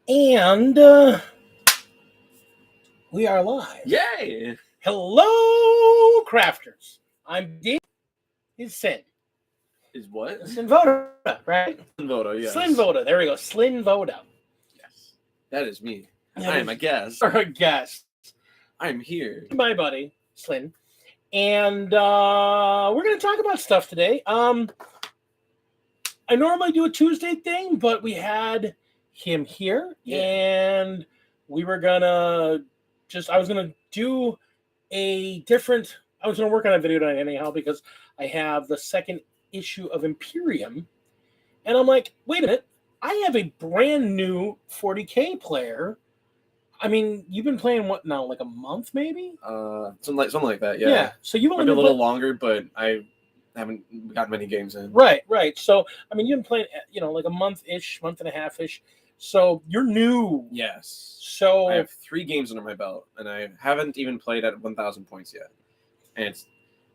And we are live. Yay! Hello, crafters. I'm Dave. He's Sin. Is what? Sinvoda, right? Voto, yes. Slinvoda. There we go. Slinvoda. Yes. That is me. That I am a guest. Or a guest. I'm here. My buddy, Slin. And we're going to talk about stuff today. I normally do a Tuesday thing, but we had him here. Yeah. And we were going to I was going to do I was going to work on a video tonight anyhow because I have the second issue of Imperium. And I'm like, wait a minute. I have a brand new 40K player. I mean, you've been playing what now, like a month maybe? Something like that, yeah. Yeah. So you've only maybe been a little longer, but I haven't got many games in. Right. So, I mean, you've been playing, like a month-ish, month and a half-ish. So you're new. Yes. So I have 3 games under my belt, and I haven't even played at 1,000 points yet. And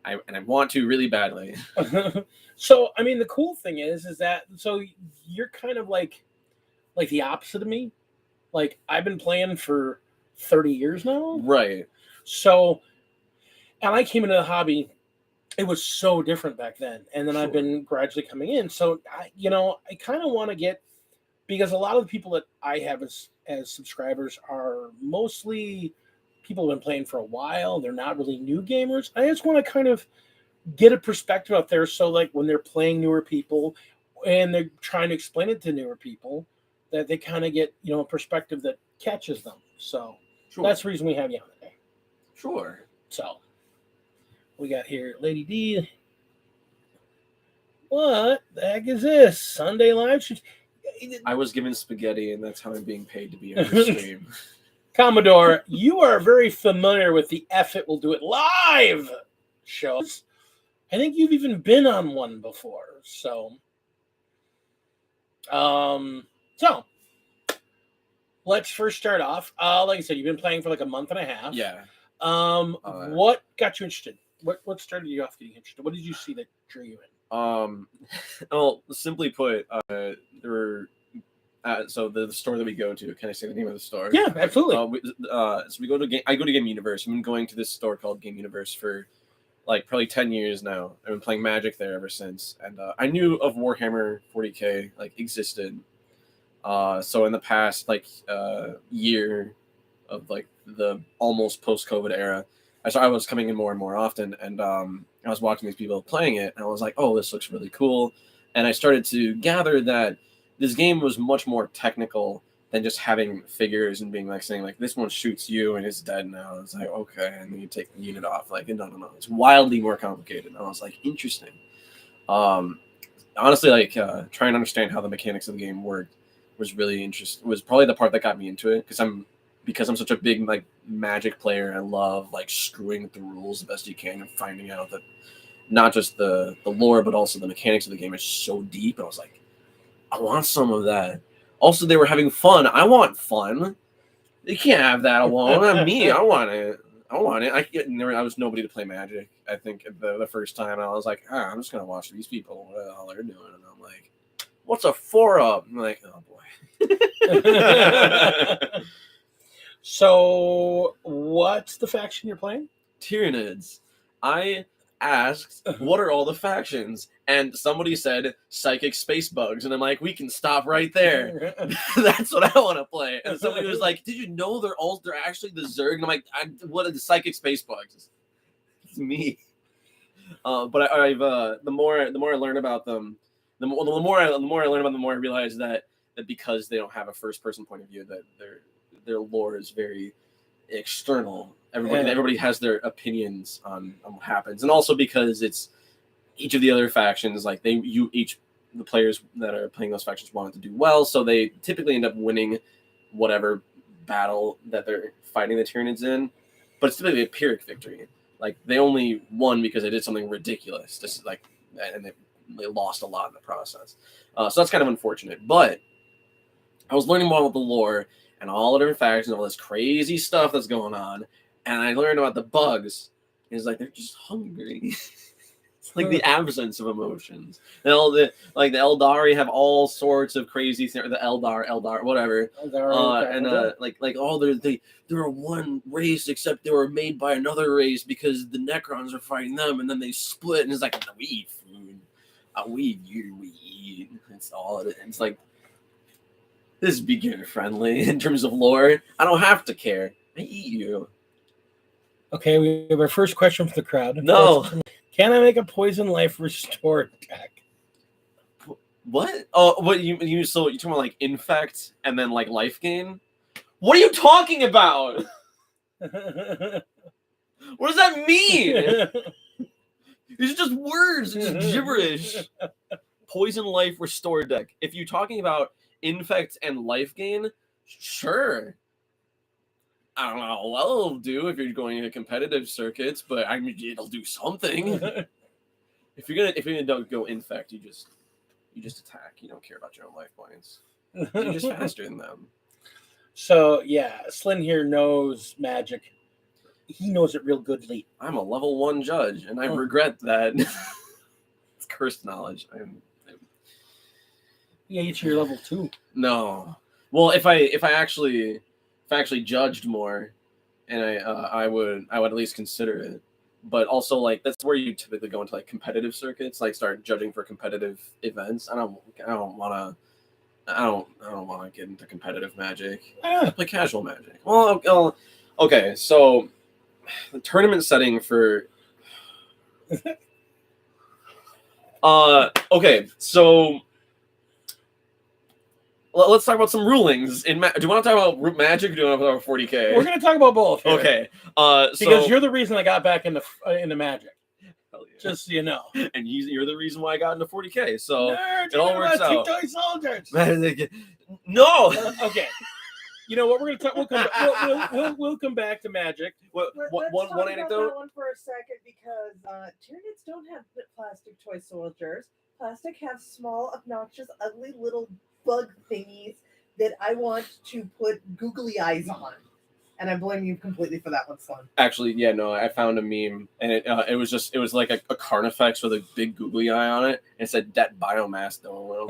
I want to really badly. So, I mean, the cool thing is that so you're kind of like the opposite of me. Like I've been playing for 30 years now. Right. So, and I came into the hobby. It was so different back then, and then I've been gradually coming in. So, I kind of want to get, because a lot of the people that I have as subscribers are mostly people who've been playing for a while. They're not really new gamers. I just want to kind of get a perspective out there. So like when they're playing newer people and they're trying to explain it to newer people, that they kind of get, a perspective that catches them. So that's the reason we have you on today. Sure. So we got here Lady D. What the heck is this? Sunday live stream? I was given spaghetti, and that's how I'm being paid to be on the stream. Commodore, you are very familiar with the F It Will Do It Live shows. I think you've even been on one before. So, let's first start off. Like I said, you've been playing for like a month and a half. Yeah. What got you interested? What started you off getting interested? What did you see that drew you in? Well, simply put, there were so the store that we go to. Can I say the name of the store? Yeah, absolutely. So we go to I go to Game Universe. I've been going to this store called Game Universe for like probably 10 years now. I've been playing Magic there ever since, and I knew of Warhammer 40K like existed. So in the past year of like the almost post-COVID era, I was coming in more and more often, and I was watching these people playing it, and I was like, oh, this looks really cool. And I started to gather that this game was much more technical than just having figures and being like saying like this one shoots you and it's dead now. It's like, okay, and then you take the unit off. Like no, it's wildly more complicated. And I was like, interesting. Honestly, like trying to understand how the mechanics of the game worked was really interesting. Was probably the part that got me into it because I'm such a big like Magic player. I love like screwing with the rules the best you can and finding out that not just the lore but also the mechanics of the game is so deep. And I was like, I want some of that. Also, they were having fun. I want fun. They can't have that alone. Not me. I want it. I was nobody to play Magic. I think the first time I was like, I'm just gonna watch these people. What the hell they're doing? And I'm like, what's a 4-up? I'm like, oh boy. So, what's the faction you're playing? Tyranids. I asked, what are all the factions? And somebody said psychic space bugs, and I'm like, we can stop right there. That's what I want to play. And somebody was like, did you know they're actually the Zerg? And I'm like, what are the psychic space bugs? It's me. But I've the more I learn about them, the more I learn about them, the more I realize that because they don't have a first person point of view, that their lore is very external. Everybody has their opinions on what happens, and also because it's each of the other factions, like the players that are playing those factions want to do well, so they typically end up winning whatever battle that they're fighting the Tyranids in. But it's typically a Pyrrhic victory. Like they only won because they did something ridiculous, just like, and they lost a lot in the process. So that's kind of unfortunate. But I was learning more about the lore and all the different factions, all this crazy stuff that's going on, and I learned about the bugs. It's like they're just hungry. like the absence of emotions. The Eldari have all sorts of crazy things. The Eldar, whatever. They're one race, except they were made by another race because the Necrons are fighting them, and then they split, and it's like we eat food, we eat. It's all. It's like this is beginner friendly in terms of lore. I don't have to care. I eat you. Okay, we have our first question from the crowd. No. Can I make a poison life restore deck? What? Oh, what you so you talking about like infect and then like life gain? What are you talking about? What does that mean? These are just words, it's just gibberish. Poison life restore deck. If you're talking about infect and life gain, sure. I don't know what it'll do if you're going into competitive circuits, but I mean it'll do something. If you're gonna go infect, you just attack. You don't care about your own life points. You're just faster than them. So yeah, Slyn here knows magic. He knows it real goodly. I'm a level 1 judge, and I regret that. It's cursed knowledge. Yeah, it's your level 2. No. Well, if I actually judged more, and I would at least consider it. But also, like, that's where you typically go into like competitive circuits, like start judging for competitive events. I don't want to get into competitive magic. I play casual magic. Well, okay, so the tournament setting for okay, so let's talk about some rulings. Do you want to talk about magic or do you want to talk about 40K? We're going to talk about both here. Okay. Because you're the reason I got back into magic. Hell yeah. Just so you know. And you're the reason why I got into 40K. So Nerd, it all works out. Toy soldiers. No. Okay. You know what? We're going to talk. We'll come back to magic. One anecdote. That one for a second because Tyranids don't have plastic toy soldiers. Plastic have small, obnoxious, ugly little bug thingies that I want to put googly eyes on, and I blame you completely for that one, Slyn. Actually, yeah, no, I found a meme, and it was like a Carnifex with a big googly eye on it, and it said "that biomass don't."